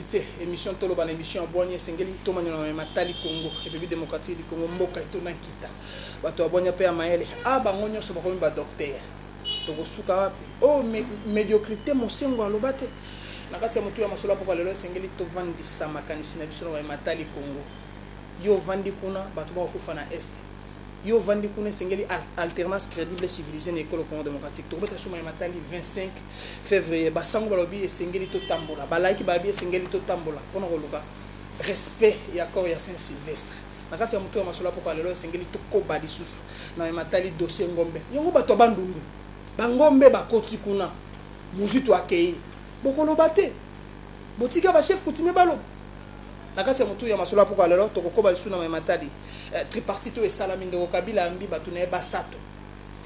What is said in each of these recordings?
invité émission toloba na émission abonya sengeli tomanya na matali Congo République démocratique du Congo mboka itona kita bato abonya pe amaele bango nyonso bakomi ba docteur tokosuka wapi médiocrité mosengo alobate na kati ya motu ya masolo poko lelo sengeli to vandi samakanisi na biso na matali Congo yo vandi kuna bato bakufa na est yo vandi kuna sengeli alternance crédible civilisée na école Congo démocratique to beta suma matali 25 février basango balobi sengeli to tambola balaiki babi sengeli to tambola pona koluka respect ya corps ya Saint Sylvestre na kati ya motu ya masolo poko lelo sengeli to koba lisusu na matali dossier ngombe yongo bato bandundu bangombe bakoti kuna muzitu akei bokolo bate botika ba chef coutumier balo na kati ya motu ya masolo poko lelo to kokoba lisusu na matali tripartite et salami ndeko Kabila ambi batu na basato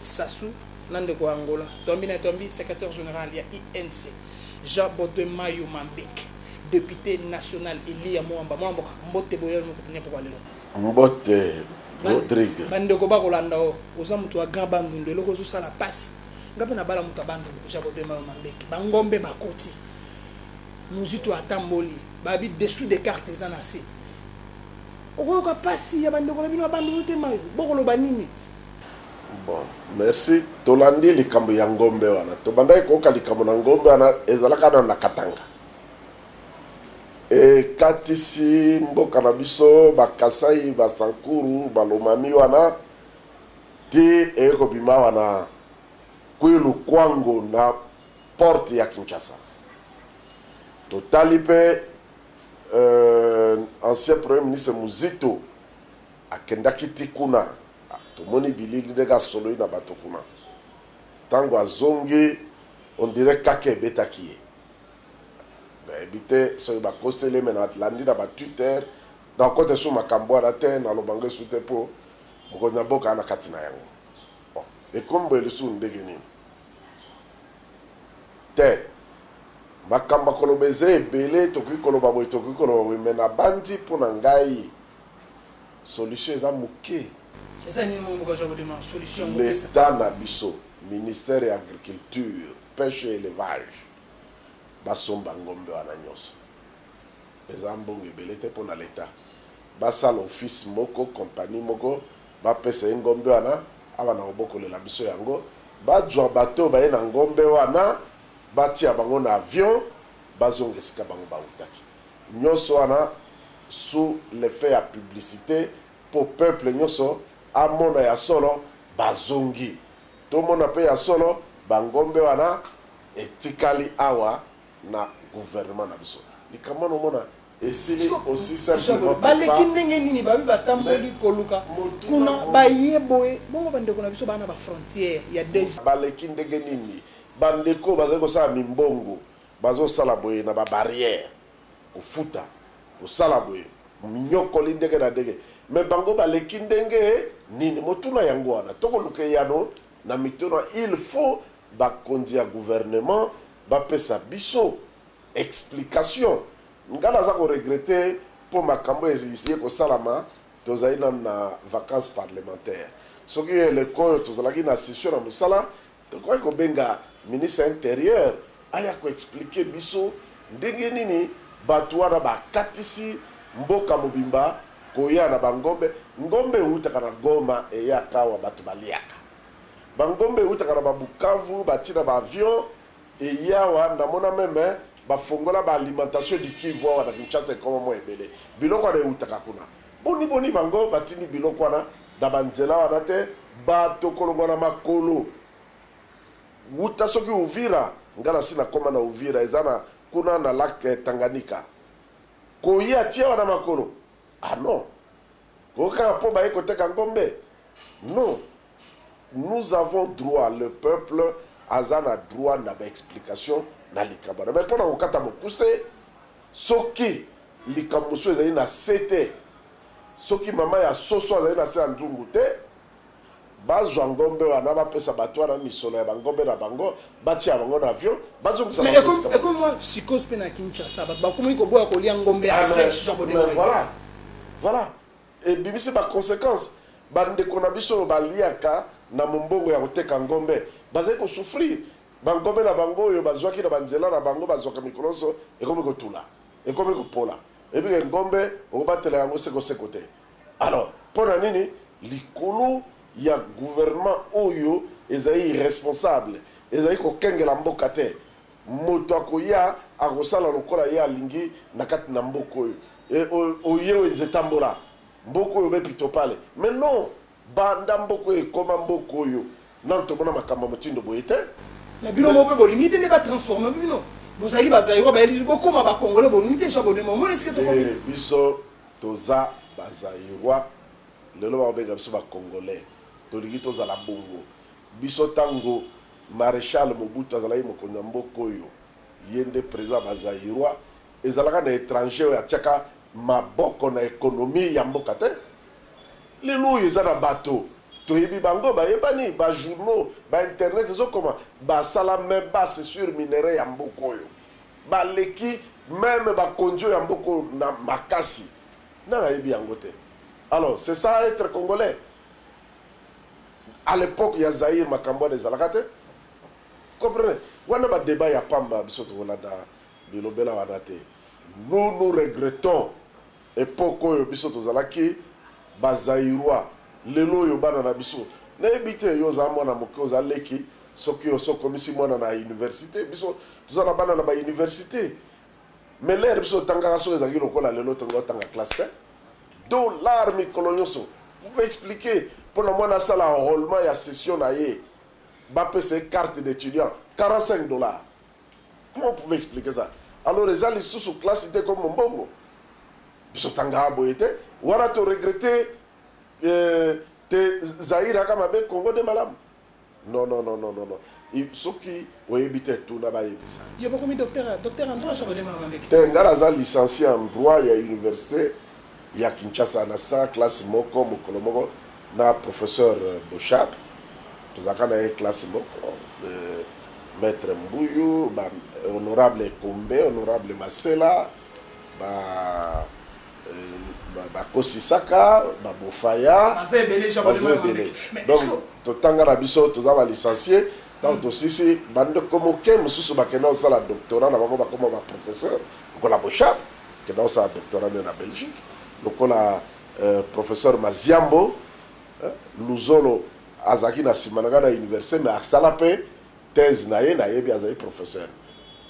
sasu nande ko Angola tombi secrétaire général ya INC Jean Baudouin Mayo Mambek député national Elia Mwamba mbote boyel mo kutanya poko lelo mbote Rodrigue bandeko ba kolanda o oza mutu wa grand bandu loko zo sala pasi ngape na bala mutu bandu Jean Baudouin Mayo Mambek bangombe bakoti muzitu atamboli babi dessous des cartes zanasi okoyoka pasi ya bandeko na bino bandu te mayo bokolo banini. Bon, merci. Tolandi likambo ya ngombe wana. Tobandai koka likambo na ngombe wana ezalaka na Katanga. Katisi mboka na biso bakasai basankuru balomami wana ti eko bima wana kwilu kwango na porte ya Kinshasa. Totali pe ancien premier ministre Muzito akendaki tikuna tomoni bilili ndeka solo na bato kuna tango azongi on dirait kake betaki ye ebite so ba kosele mena atlandi na ba Twitter dans côté sur makambo na te na lobango sute po mokona boka na katina yango bon et comme le sou ndege nini te makamba kolobeze ebele toki koloba boy toki koloba mena bandi pona ngai solution eza muke eza ni mo ko jabo de solution l'État na biso ministère de l'agriculture pêche et élevage basomba ngombe wana nyoso eza mbongo ebele te pona l'État basala office moko compagnie moko bapesa ngombe wana abana obokolela biso yango bajwa bato baye na ngombe wana batia bango na avion bazongesika bango bautaki nyoso wana sous l'effet ya publicité pour peuple nyoso amona ya solo bazongi to mona pe ya solo bangombe wana etikali awa na gouvernement na biso likambo no mona esili aussi simplement baleki ndenge nini babi batamboli koluka kuna bayeboe bongo bandeko na biso bana ba frontière ya des baleki ndenge nini bandeko bazako sala mimbongo bazo sala boye na ba barrière kofuta kosala boye minyokoli ndenge na ndenge mais bango baleki ndenge nini motuna yango wana tokoluka yano na mituna il faut bakondi ya gouvernement bapesa biso explication ngala za ko regretter pour makambo ezisiye ko salama tozali na vacances parlementaires soki le koyo tozalaki na session na musala tokoki kobenga ministre intérieur aya ko expliquer biso ndenge nini bato wana bakatisi mboka mobimba koya na bangombe ngombe utaka na Goma eya kawa bato baliaka bangombe utaka na Bukavu batina ba avion eya wa ndamona meme bafongola ba alimentation du Kivu wa na Kinshasa koma mo ebele biloko na utaka kuna boni bango batini biloko na da banzela wana te bato kolongo na makolo wuta soki Uvira ngala sina koma na Uvira ezana kuna na lac Tanganyika koya tia wana makolo non koka po ba ekoteka ngombe non nous avons droit le peuple azana droit na ba explication na likabana mais pona kokata mokuse soki likambo so ezali na sete soki mama ya soso azali na se ndungu te bazwa ngombe wana bapesa bato wana misolo ya bangombe na bango batia bango na avion bazongisa mais comme moi psychose pe na Kinshasa bakomi ko boya ko lia ngombe à fraîche voilà et bimisi ba conséquences bande ko na biso baliaka na mombongo ya koteka ngombe bazali ko souffrir bangombe na bango yo bazwaki na banzela na bango bazwaka mikoloso ekomi kotula et comme que pola et puis ngombe on va te la ngose côté alors pour nini likolo ya gouvernement oyo ezali irresponsable ezali ko kengela mboka te moto akoya akosala lokola ye alingi na kati na mboka oyo e oyewe nzetambola mboka oyo bepito pale mais non banda mboka oyo ekoma mboka oyo nano tomona makambo motindo boye te mais bino moko bolingi te nde batransforme bino bozali bazairo bayeli bokoma bakongole bolingi te ja bonema omona esike tokomi biso toza bazairwa lelo babenga biso bakongolais tolingi tozala bongo biso ntango maréchal Mobutu azalaki mokonzi ya mboka oyo ye nde président bazairwa ezalaka na étranger oyo atiaka maboko na ekonomi ya mboka te lelo oyo eza na bato toyebi bango bayebani bajournaux bainternet ezokoma basala me base sur minere ya mboka oyo baleki meme bakonzi oyo ya mboka oyo na makasi nana yebi yango te alors c'est ça être congolais à l'époque ya Zaïre makambo wana ezalaka te comprenez wana badébat ya pamba biso tokolanda bilobela wana te nous regrettons époque oyo biso tozalaki bazairwa lelo oyo bana na biso nayebi te yo oza mwana moke oza leki soki osokomisi mwana na université biso toza na bana na bauniversité mais lere biso otangaka soki ezalaki lokola lelo tongo otanga classe te dollar mikolo nyonso vous pouvez expliquer mpona mwana asala enrôlement ya session na ye bapesa carte d'étudiant $45 comment vous pouvez expliquer ça alors eza lisusu classe te comme mbongo biso tangaka boye te wana to regretter te Zaïre aka mabe Congo de malamu non soki oyebi te tuna bayebisa yo bakomi docteur en droit ja bonema mambeki te ngala aza licencié en droit ya université ya Kinshasa na sa classe moko mokolo moko na professeur Bochap tozaka na ye classe moko maître Mbuyu honorable Kombe honorable Masela bakosisaka babofaya donc totanga na biso toza balicencié donc tosisi bandeko moke mosusu bakenda kosala doctorat na bango bakoma baprofesseur lokola Bochap kenda kosala doctorat nde na Belgique lokola professeur Maziambo Luzolo azalaki na nsima nanga na université mais asala mpe thèse na ye nayebi azali professeur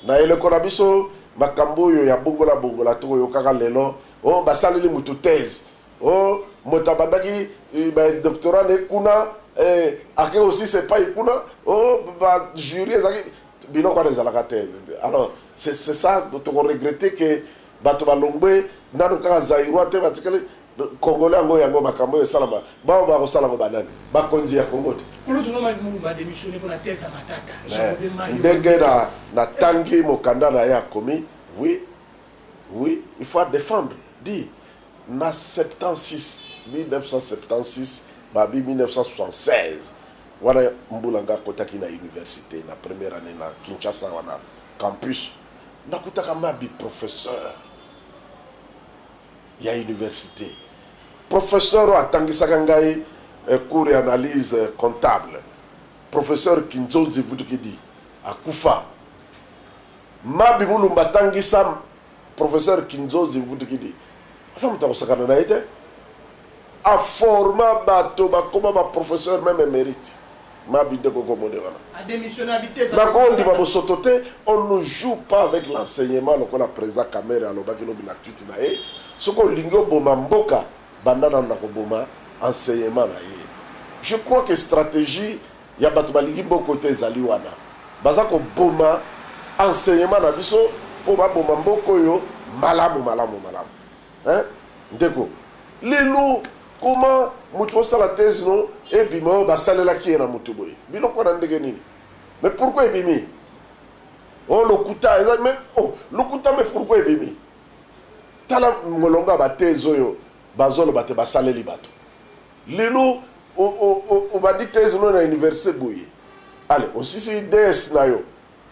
na eleko na biso makambo oyo ya bongola tokoyokaka lelo o basaleli mutu thèse o moto abandaki doctorat ne kuna ake aussi c'est pas kuna o bajury ezalaki biloko wana ezalaka te alors c'est ça tokoregrette que bato balongwe nano kaka zairwa te batikali congolais yango makambo oyo esalama bao bakosalango banani bakonzi ya kongo te ndenge na tangi mokanda na ye akomi oui il faut défendre dit na 1976 babi 1976 wana mbulanga akotaki na université na première année na Kinshasa wana campus nakutaka mabi professeur ya université professeur atangisaka ngai cours et analyse comptable professeur Kinzonzi Vudukidi akufa mabi mulumba tangisa professeur Kinzonzi Vudukidi asa mutakosakana na ite a forma bato bakoma ba professeur même mérite mabi ndeko komone wana a démissionné habité bakondi babosotote on ne joue pas avec l'enseignement lokola président Kamere alobaki lobi na tweet na ye soko lingo boma mboka bandana na koboma enseignement na ye je crois que stratégie ya bato balingi mboko te ezali wana baza koboma enseignement na biso po baboma mboko yo malamu hein ndeko lelo comment mutu osala thèse no ebima oyo basalelaki ye na mutu boye biloko na ndenge nini mais pourquoi ebimi oh lokuta eza mais oh lokuta mais pourquoi ebimi tala molonga ba thèse oyo bazoloba te basaleli bato lelo obadi thèse no na université boye allez osisi DS na yo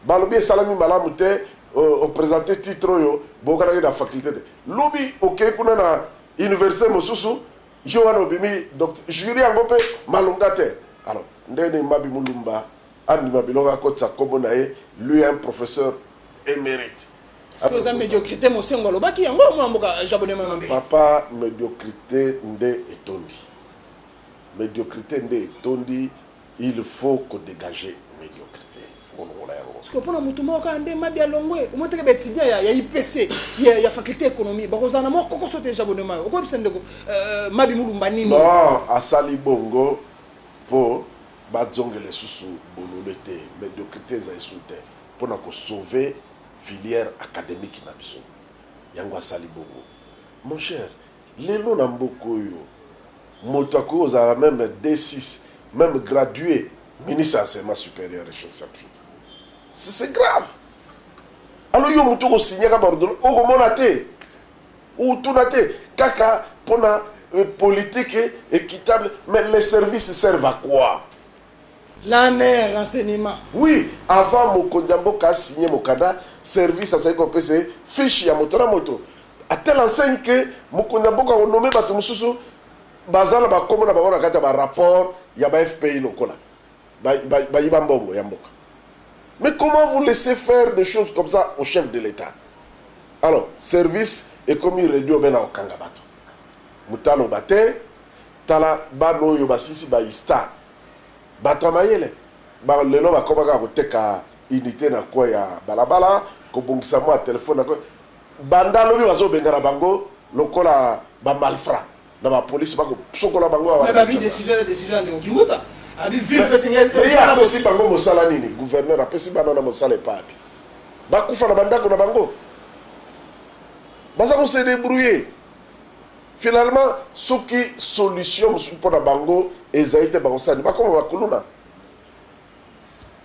balobi esalami malamu te oprésente titre oyo bokanaki na faculté te lobi okei kuna na université mosusu yo wana obimi jury yango mpe malonga te alors ndenge Mabi Mulumba andima biloko akotisa kombo na ye lui un professeur émérite Est-ce que vous avez médiocrité mon sengo lo baki yango mo mboka japonais mambe. Papa médiocrité ndé etondi. Médiocrité ndé etondi, il faut qu'on dégage médiocrité. Faut qu'on la yango. Parce que pour mutu moko ande mabia longwe, mo teke betindia ya IPC, ya faculté économie, ba kozana mo koko sote japonais mambe. Oko bisende ko mabi mulumba nini. Non, asali bongo pour bazongele susu bololete médiocrité za insulte pour na ko sauver filière académique na biso. Yango asali bongo. Mon cher, lelo na mboko yo motako za même D6, même gradué ministre enseignement supérieur et recherche scientifique. C'est grave. Alors yo motoko signer ka bordolo o ko monate. Ou tunate kaka pona politique équitable, mais les services servent à quoi? L'année renseignement. Oui, avant mon Kondambo a signé mon cadre, service à ce qu'on peut se fiche à moto la moto. À telle enseigne que mon Kondambo a nommé Batumsusu, Bazala ba comme na ba kata ba rapport, il y a ba FPI lokola. Ba Ibambongo Yamboka. Mais comment vous laissez faire des choses comme ça au chef de l'État? Alors, service est comme il réduit au Bena au Kangabato. Mutalo bate, tala ba no yo basisi ba ista. Bato mayele ba lelo ba komaka koteka unité na kwa ya balabala ko bongisa mo téléphone na ko banda lobi bazo bengara bango lokola ba malfra na ba police ba ko sokola bango mais ba bi décision de Kimuta abi ville fait signer ya ko si bango mosala nini gouverneur apesi bana na mosala papi ba kufa na banda ko na bango baza ko se débrouiller. Finalement, ce qui solution pour la bango et zaïte bangosani, pas comme bakuluna.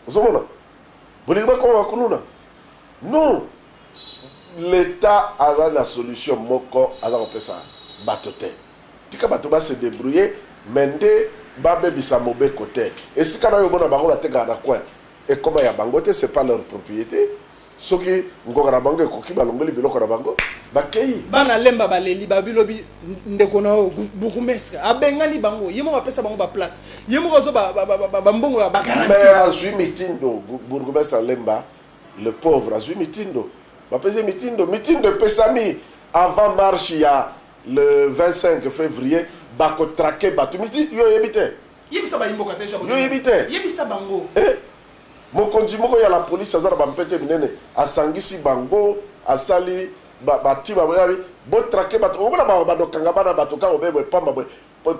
Vous savez pas comment bakuluna. Non, l'État a la solution moko a la ça batote. Tika batoba se débrouiller, mende babe bisa mobe côté. Et si kana yo bona bango la tega na coin. Et comment ya bangote c'est pas leur propriété. Soki ngora bango koki balongoli biloko na bango bakei bana lemba baleli babilobi ndeko na bourgmestre abengani bango yemo bapesa bango ba place yemo kozo ba mbongo ya ba garantie mais azui mitindo bourgmestre lemba le pauvre azui mitindo bapesa mitindo pesami avant marche ya le 25 février bako traquer batu misi yo yebite yebisa ba imboka te yo yebite yebisa bango mokonzi moko ya la police azara bampete minene asangisi bango asali bati baboyabi bo traquer bato obona ba dokanga bana bato ka obebe pamba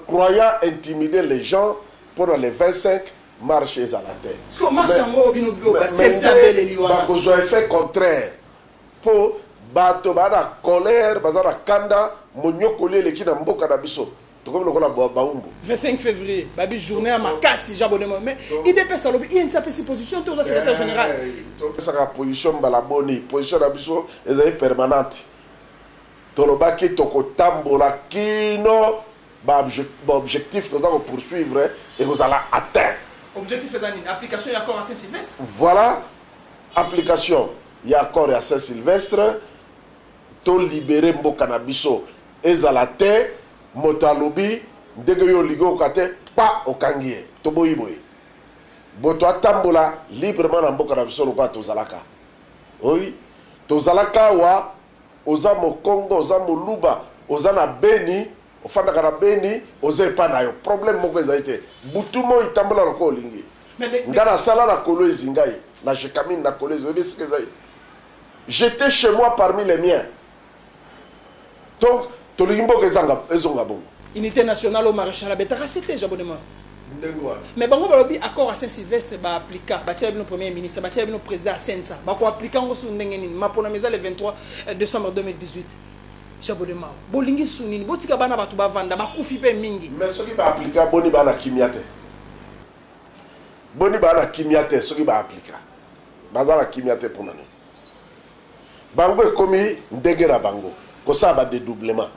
croyant intimider les gens pendant les 25 marches à la terre. So marche ngo bino bio ba sesabele liwana ba ko zo effet contraire po bato bana colère bazara kanda monyokoli eleki na mboka na biso. 25 février, babi journée à Makassi, j'abonne mais il dépêche ça il y a une position tout le secrétaire général. Ça position balaboni, position d'abisso est permanente. Tolobaki toko tambola kino objectif nous allons poursuivre et nous allons atteindre. Objectif est une application et accord à Saint-Sylvestre. Voilà, application et accord à Saint-Sylvestre. To libérer mboka na biso ezalate motalobi ndenge yo ligo kate pa okangie to boyiboye boto atambola librement na mboka na biso lokwa tozalaka oui tozalaka wa oza mokongo oza moluba oza na beni ofandaka na beni oza epa na yo problème moko ezali te butu mo itambola lokwa olingi nga na sala na kolo ezingai na jekamine na kolo ezobesika ezali j'étais chez moi parmi les miens donc unité nationale au maréchal betaka c'était j'abonnement mais bango balobi accord à Saint-Sylvestre ba appliquer ba tia bino premier ministre ba tia bino président à Sensa ba ko appliquer ngo su ndenge nini mapona meza le 23 décembre 2018 j'abonnement bolingi su nini botika bana batu ba vanda ba kufi pe mingi mais soki ba appliquer boni bana kimiate soki ba appliquer bazala kimiate pour nani bango ekomi ndenge na bango ko ça ba dédoublement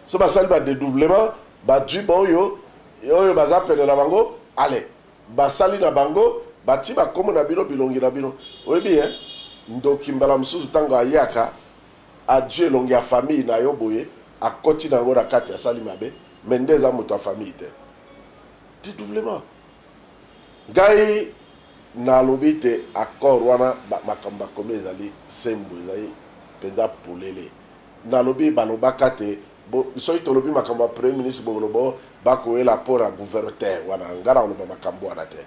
so basali ba dédoublement ba du boyo yo baza pene na bango allez basali na bango bati ba komo na bino bilongi na bino oyebi ndoki mbala mususu tango ayaka adieu longi ya famille na yo boye akoti na ngo na kati asali mabe mendeza moto ya famille te dédoublement gai na lobite accord wana makambo komi ezali sembo ezali peda polele na lobi balobaka te soki tolobi makambo ya premier ministre bolobo bakoyela port ya gouvernement wana ngara oloba makambo wana te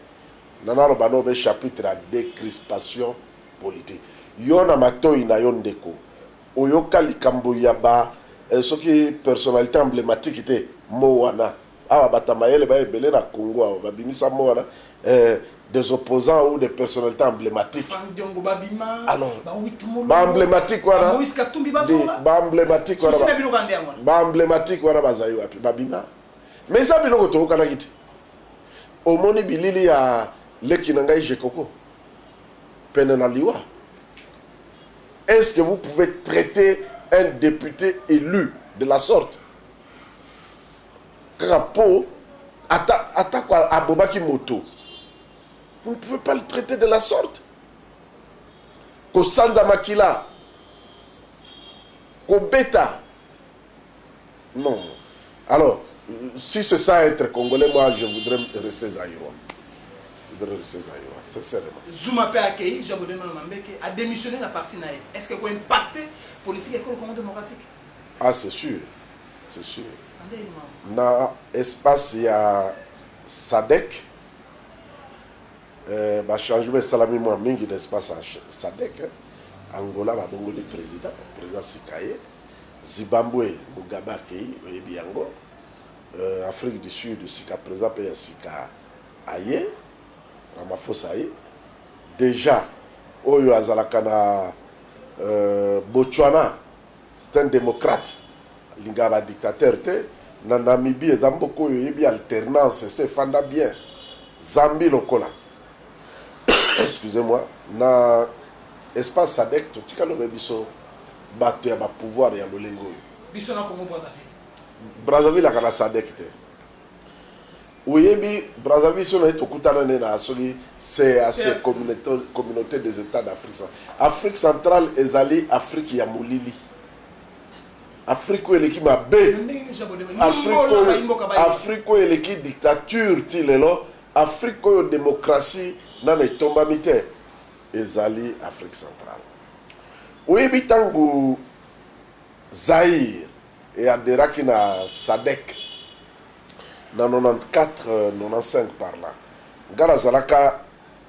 nana loba no be chapitre ya décrispation politique yo na matoi na yo ndeko oyoka likambo ya ba soki personnalité emblématique te mo wana awa batamayele ba ebele na Congo awa babimisa mo wana des opposants ou des personnalités emblématiques. Alors, ba emblématique wana ba emblématique wana bazayi wapi babima mais ça biloko to kana kiti omoni bilili ya leki na ngai jekoko pene na liwa. Est-ce que vous pouvez traiter un député élu de la sorte? Karapo attaque à Bobaki Moto. Vous ne pouvez pas le traiter de la sorte. Kosanda Makila, Kobeta. Non. Alors, si c'est ça être congolais, moi je voudrais rester Zaïrois. Je voudrais rester Zaïrois, sincèrement. Zouma peut accueillir, Jabodé Mambeke, a démissionné la partie naïe. Est-ce que vous impacter politique école Congo démocratique? Ah, c'est sûr. C'est sûr. Dans l'espace, il y a SADC. Changement salami moi mingi d'espace à SADC. Angola va bongo le président Sikaye. Zimbabwe Mugabe Akei Oyebiango. Afrique du Sud Sika président pays Sika Aye. Ramaphosa Aye. Déjà Oyo Azalaka na Botswana, c'est un démocrate. Lingaba dictateur te. Na Namibie Zamboko Oyebi alternance c'est fanda bien. Zambi lokola. Excusez-moi, na espace SADC totika lobe biso bato ya ba pouvoir ya lolengo. Biso na Congo Brazzaville. Brazzaville la SADC te. Oyebi Brazzaville so na tokutana na soki c'est assez communauté des États d'Afrique centrale. Afrique centrale ezali Afrique ya molili. Afrique eleki mabe. Afrique eleki dictature ti lelo. Afrique oyo démocratie na tomba mite ezali Afrique centrale. Oui bitangu Zaïre et aderaki na SADC na 94-95 par là. Ngara zalaka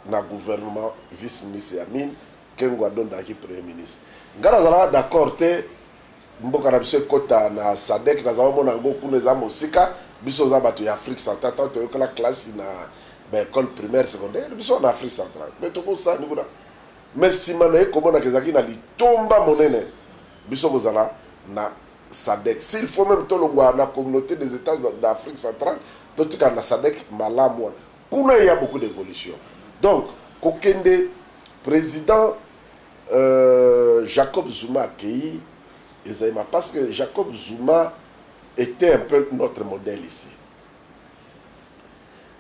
na gouvernement vice-ministre Amin Kengo Adondaki premier ministre. Ngara zalaka d'accord te mboka na biso kota na SADC na zamo na ngo kuna za mosika biso za bato ya Afrique centrale to yokola classe na école primaire secondaire biso en Afrique centrale mais to ko sa nikuna mais si manaye komona kezaki na litomba monene biso kozala na SADC s'il faut même to longwa na communauté des États d'Afrique centrale to tika na SADC malamu kuna il y a beaucoup d'évolution donc kokende président Jacob Zuma accueilli Ezaïma parce que Jacob Zuma était un peu notre modèle ici.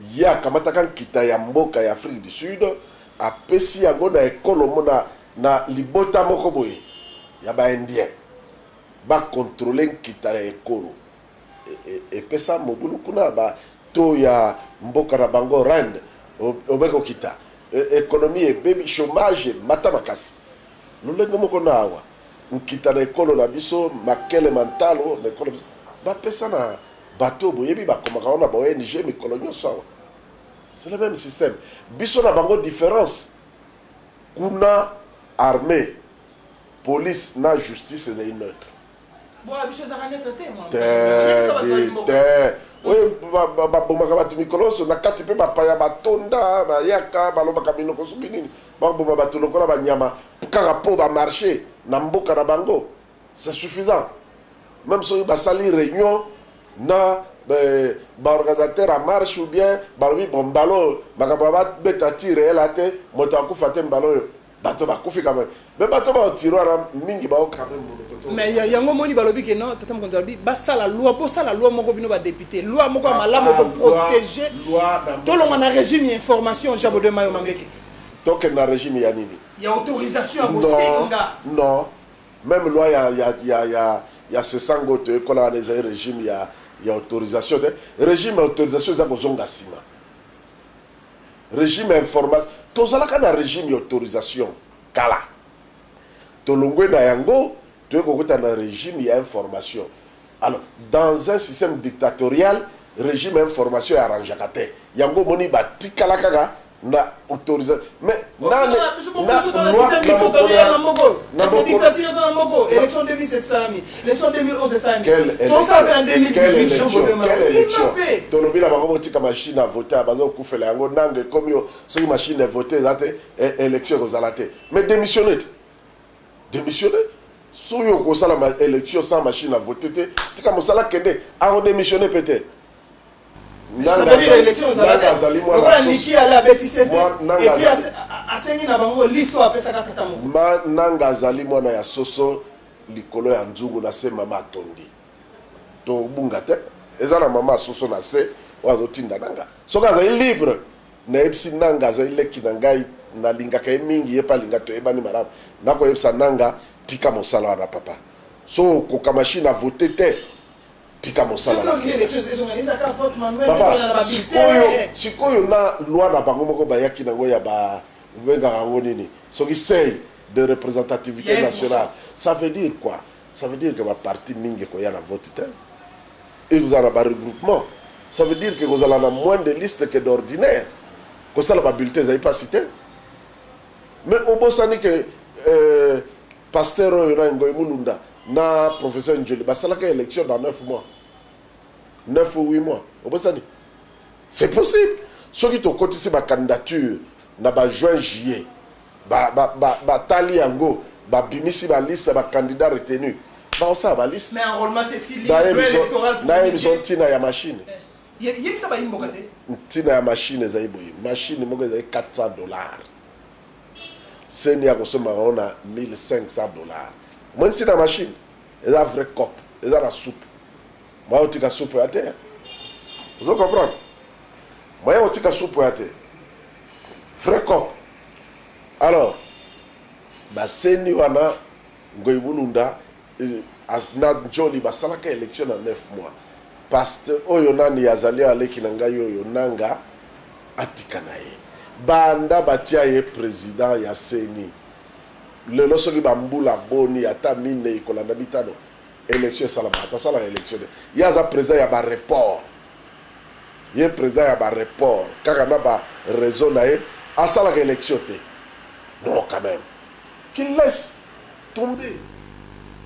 Il y a kamatakan kita ya mboka ya Afrique du Sud a pesi yango na ekolo mona na libota moko boye ya ba indien ba contrôler kita ya ekolo et pesa mobulu kuna ba to ya mboka na bango rand obeko kita économie baby chômage mata makasi lolengo moko na awa nkita na ekolo na biso makele mentalo na ekolo ba pesa na bateau boyebi ba komaka ona ba ONG mikolo nyoso. C'est le même système. Biso na bango différence. Kuna armée, police na justice est neutre. Bon, biso za neutre te moi. Oui, ba bomaka batu mikolo so na kati pe ba paya batonda ba yaka ba loba kabino ko subinini. Ba bomba batu lokola ba nyama kaka po ba marché na mboka na bango. C'est suffisant. Même si ba sali réunion na organisateur à marche ou bien balobi bon ballon bakaba beta tire la te moto akufa te mbalo bato bakufi quand même mais bato ba tiroir mingi ba quand même mais yango moni balobi que non tata mokonzi balobi basa la loi pour ça la loi moko bino ba député loi moko malamu ko protéger to longa na régime information jabo de mayo mambeke donc na régime ya nini ya autorisation à bosenga non même loi ya ce sango to ekola na régime il y a autorisation. Régime autorisation, c'est un sima. Régime information. Tout ça, là, régime autorisation. Kala. tolongwe na yango tu kokota na régime ya information. Alors dans un système dictatorial régime information ya arrangeaka te yango moni batikala kaka na autorisation mais élection 2000 c'est ça élection 2011 c'est ça quelle élection tolobi la bango tika machine à voter bazo kufela yango nange comme yo soki machine à voter zate élection kozala te mais démissionner soyo kosala élection sans machine à voter te tika mosala kende a démissionner peut-être ça veut dire élection azali mwana niki ala betise et puis asengi na bango liso apesa kata mo nanga azali mwana ya soso likolo ya nzungu na se mama atondi to bunga te eza na mama soso na se wazo tinda nanga soka azali libre na epsi nanga azali leki na ngai na linga ka mingi yepa linga to ebani marabu nako epsa nanga tika mosala na papa so ko ka machine à voter te tika mosala papa sikoyo na loi na bango moko bayaki nango ya ba bengaka yango nini soki seuil de représentativité nationale ça veut dire quoi? Ça veut dire que ma parti mingi koya na vote te et vous avez un regroupement, ça veut dire que vous avez moins de listes que d'ordinaire que ça la bulletin vous n'avez pas cité mais au bout ça dit que pasteur Ngoy Mulunda na professeur Njoli basalaka élection dans 9 mois 9 ou 8 mois au bout ça dit c'est possible ceux qui ont cotisé ma candidature na ba juin juillet ba tali yango ba bimisi ba liste ba candidat retenu ba ça ba liste mais enrôlement c'est si libre électoral na ils ont tina ya machine yemi ça ba imbokate tina ya machine za iboyi machine moko za $400 c'est ni a kosoma on a $1,500 moi tina machine eza vrai cop eza la soupe moi otika soupe ya terre vous comprenez moi otika soupe ya terre vrai cop alors ba seni wana Ngoy Mulunda na Njoli basalaka élection na 9 mois pasteur oyo nani yazali aleki na ngai oyo nanga atika na ye banda batia ye président ya seni lelo soki bambula boni ata mine ikolanda bitano élection salama atasala élection yaza président ya ba report ye président ya ba report kaka na ba raison na ye asalaka élection te non quand même qu'il laisse tomber.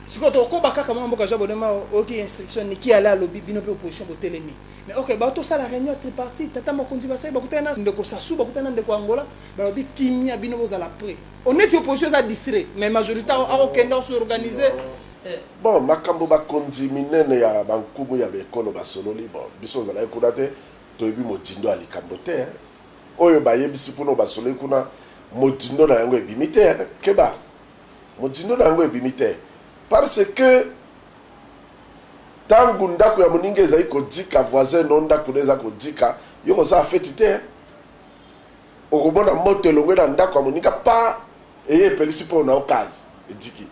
Si quand on combat kaka mwa mboka jabonema OK instruction ni ki ala lobby bino pe opposition botelemi mais OK ba to sala réunion tripartite tata makonzi basai ba kutana ndeko sasu ba kutana ndeko Angola ba lobi kimia bino bozala prêt on est opposition ça distrait mais majoritaire a okenda se organiser bon makambo ba konzi minene ya bankumu ya bekolo basololi bon biso zala ekodate to ebi motindo alikambo te oyo ba yebisi puno basololi kuna motindo na yango ebimite keba motindo na yango ebimite parce que tangu ndako ya moninga ezali kodika voisin no ndako neza kodika yoko za feti te okomona moto elongwe na ndako ya moninga pa eye pelisi po na okazi ediki.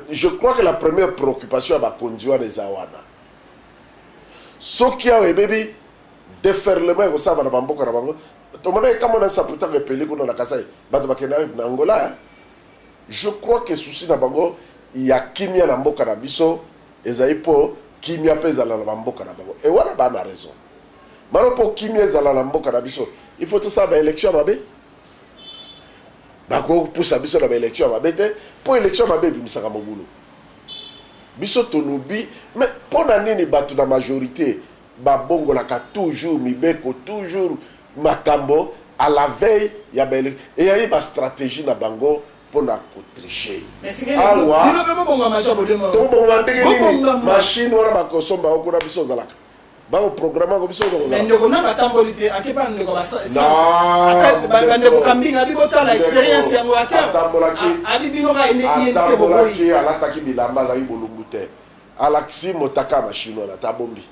Je crois que la première préoccupation à bakonzi wana eza wana soki awe bebi déferlement ekosala na bamboka na bango tomona kama na saputa ke peli kuna na Kasai bato bakenda na Angola. Je crois que souci na bango ya kimia na mboka na biso ezali po kimia pe ezala na mboka na bango et wana ba na raison maro po kimia ezala na mboka na biso il faut tout ça ba élection mabe ba ko poussa biso na ba élection mabe te po élection mabe bimisaka mobulu biso tolobi mais pona nini bato na majorité ba bongolaka toujours mibeko toujours makambo à la veille ya ba et ya ba stratégie na bango pour la tricher. Mais c'est que machine wala bakosomba okuna biso zalaka ba programme ko biso ko mais ndeko na batambolité akepa ndeko ba ndeko kambinga bibota la expérience yango akya atambolaki abibino ka ine c'est boboyi ala taki bilamba za ibolungu te alaxi motaka machine wala tabombi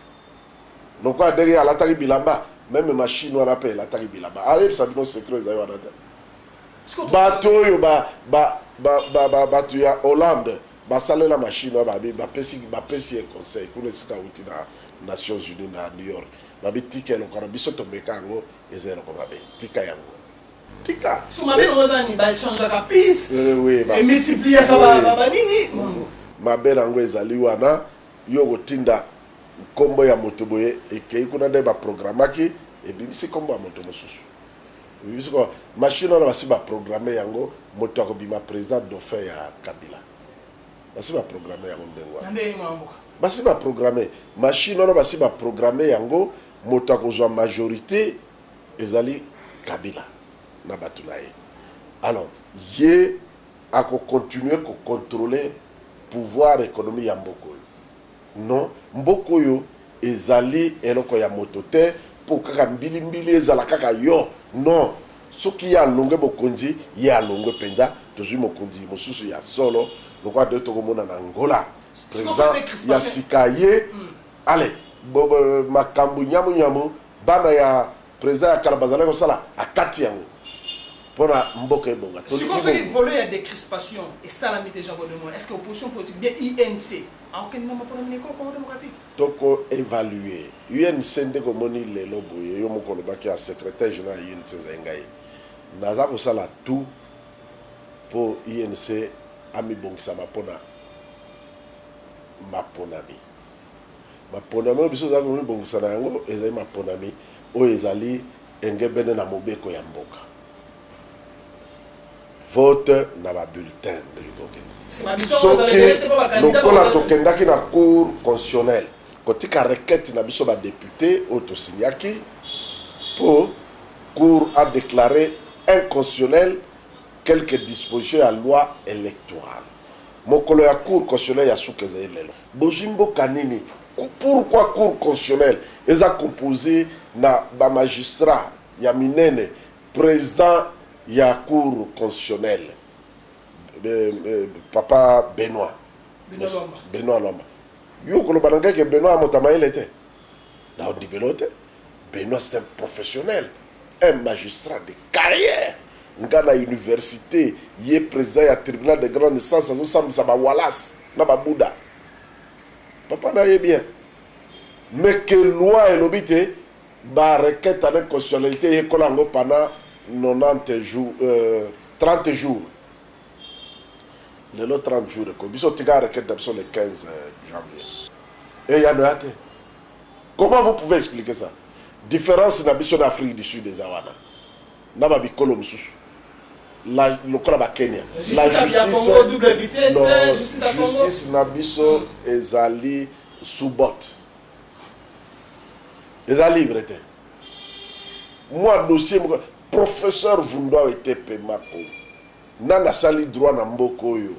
donc a derrière ala taki bilamba même machine wala pe la taki bilamba allez ça bino secret za wana te bato oyo bato ya Hollande basalela machine bapesi conseil kuna esika uti na Nations Unies na New York babi tika eloko na biso tomeka yango eza eloko mabe tika yango tika mabe rozani ba changer ka piste oui et multiplier ka ba nini mabe nango ezali wana yo kotinda kombo ya moto boye ekei kuna nde baprogramaki ebimisi kombo ya moto mosusu ebimisi ko machine wana basi baprograme yango moto akobima président dauphin ya Kabila basi baprograme yango ndengo basi baprograme machine wana basi baprograme yango moto akozwa majorité ezali Kabila na bato na ye alors ye akocontinue kocontrôler pouvoir économique ya mboka oyo non mboka oyo ezali eloko ya moto te mpo kaka mbilimbili ezala kaka yo non soki ye alongwe bokonzi ye alongwe mpenza tozwi mokonzi mosusu ya solo lokwa de tokomona na Angola président ya sika ye ale makambo nyamu bana ya président ya kala bazala kosala akati yango mpona mboka ebonga sikosoki volet ya décrispation esalami déjà bonnement est-ce que opposition politique bien INC aokendama mpona minekolo congo démocratique toko évaluer UNC nde komoni lelo boye yo moko olobaki ya secrétaire général ya UNC ezali ngai naza kosala tout mpo UNC amibongisama mpona maponami oyo biso ozali komibongisa na yango ezali maponami oyo ezali engebene na mobeko ya mboka vote na ba bulletin soki lokola tokendaki na cour constitutionnelle kotika requête na biso ba député oyo tosignaki pour cour a déclaré inconstitutionnel quelques dispositions ya loi électorale mokolo ya cour constitutionnelle ya suka ezali lelo bozwi mboka nini pourquoi cour constitutionnelle eza composé na ba magistrat ya minene président ya cour constitutionnelle papa Benoît Lomba yo koloba nanga ke Benoît Motamayele te na odibelo te Benoît c'est un professionnel un magistrat de carrière nga na université ye président ya tribunal de grande instance azosambisa ba Wallace na ba Bouddha papa na ye bien mais que loi elobi te ba requête avec constitutionnalité ye kolango pendant 90 jours 30 jours le 30 jours ko biso tika requête d'absence le 15 janvier et ya no ate comment vous pouvez expliquer ça différence na biso d'Afrique du Sud des awana na ba bikolo mususu la lokola ba Kenya la justice double vitesse justice na biso ezali sous botte ezali libre te moi dossier professeur Vundwa était pemako nana sali droit na mboko oyo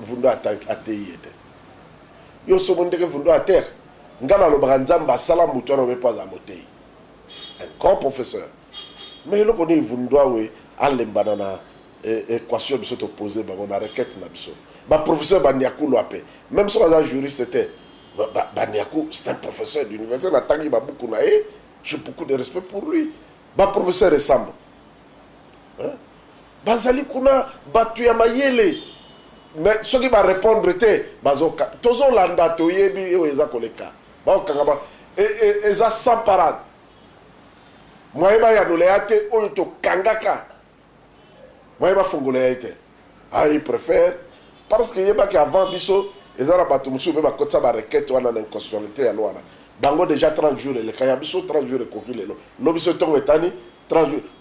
Vundwa ateyete yo somondeke Vundwa terre ngana lobaka nzamba sala muto na pas à motei un grand professeur mais le connaît Vundwa we alembana na équation biso to poser bango na requête na biso ba professeur Baniakou loape même si on juriste c'était Baniakou c'est un professeur d'université na tangi ba beaucoup na j'ai beaucoup de respect pour lui ba professeur ressemble bazali kuna batu ya mayele mais ceux qui va répondre te bazoka tozo landa to yebi o eza koleka ba okanga ba eza sans parade moyeba ya doleate oyo to kangaka moyeba fongola te il préfère parce que yeba que avant biso ezala batu musu be ba kotsa ba requête wana na inconstitutionnalité ya loi bango déjà 30 jours le kaya biso 30 jours ko kilelo no biso tongo etani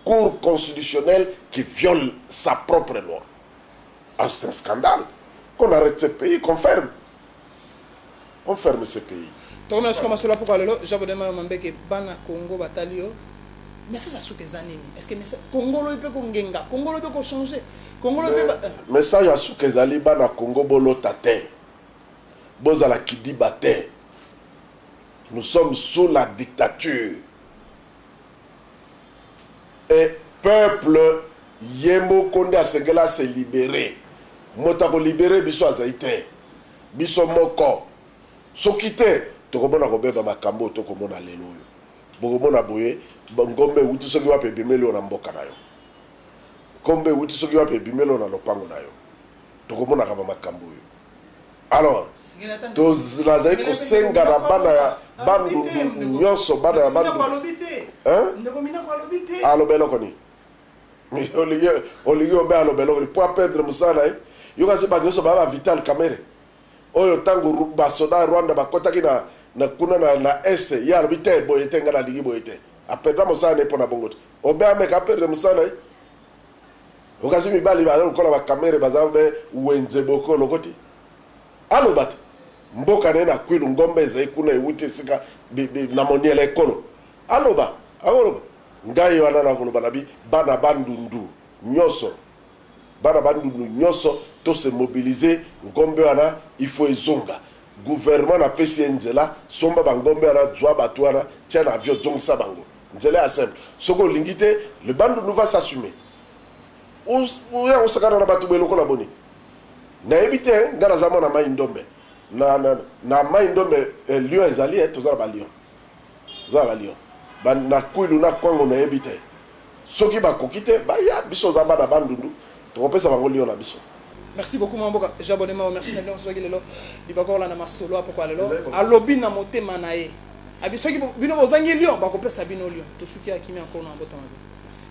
cour constitutionnelle qui viole sa propre loi. Ah, c'est un scandale. Qu'on arrête ce pays, qu'on ferme. On ferme ce pays. Message à Soukezali Bana Congo Bolo Tate. Bozala Kidi Bate. Nous sommes sous la dictature. Et peuple Yemo Konde Asengela s'est libéré. Motako libéré biso azaite. Biso moko. Sokite tokomona kobeba makambo tokomona lelo yo. Bokomona boye ngombe wuti soki wape bimelo na mboka na yo. Kombe wuti soki wape bimelo na lopango na yo. Tokomona kama makambo yo. Alors, tous lazali kosenga na bana ya bandu nyonso bana ya bandu. Hein? Alobelo koni. olingi obe alobelo pour perdre musala yo kasi ba nyoso ba Vital Kamerhe oyo tango basoda Rwanda bakotaki na kuna na este ya lobite boye tenga na ligi boye te apenda musala ne pona bongo obe ameka perdre musala okasi mibali ba lokola ba Kamerhe bazabe wenze boko lokoti alobati mboka ne na kwilu ngombe ezai kuna ewuti sika na moniele ekolo aloba ngai wana na koloba nabi bana bandundu nyoso to se mobiliser ngombe wana il faut ezonga gouvernement na pesi nzela somba bangombe wana zwa batu wana tia na avion zongisa bango nzela ya simple soko lingite le bandundu va s'assumer osakana na batu beloko na boni na ebite ngana zama na mai ndombe na mai ndombe lion ezali tozala ba lion na kwilu na kwango na ebite soki bakoki te baya biso zamba na bandundu tokopesa bango lion na biso. Merci beaucoup Mamboka. J'abonnement merci na bien soki lelo libakola na masolo apoko lelo alobi na motema na ye abisoki bino bozangi lion bakopesa bino lion to suki akimi encore na botama. Merci.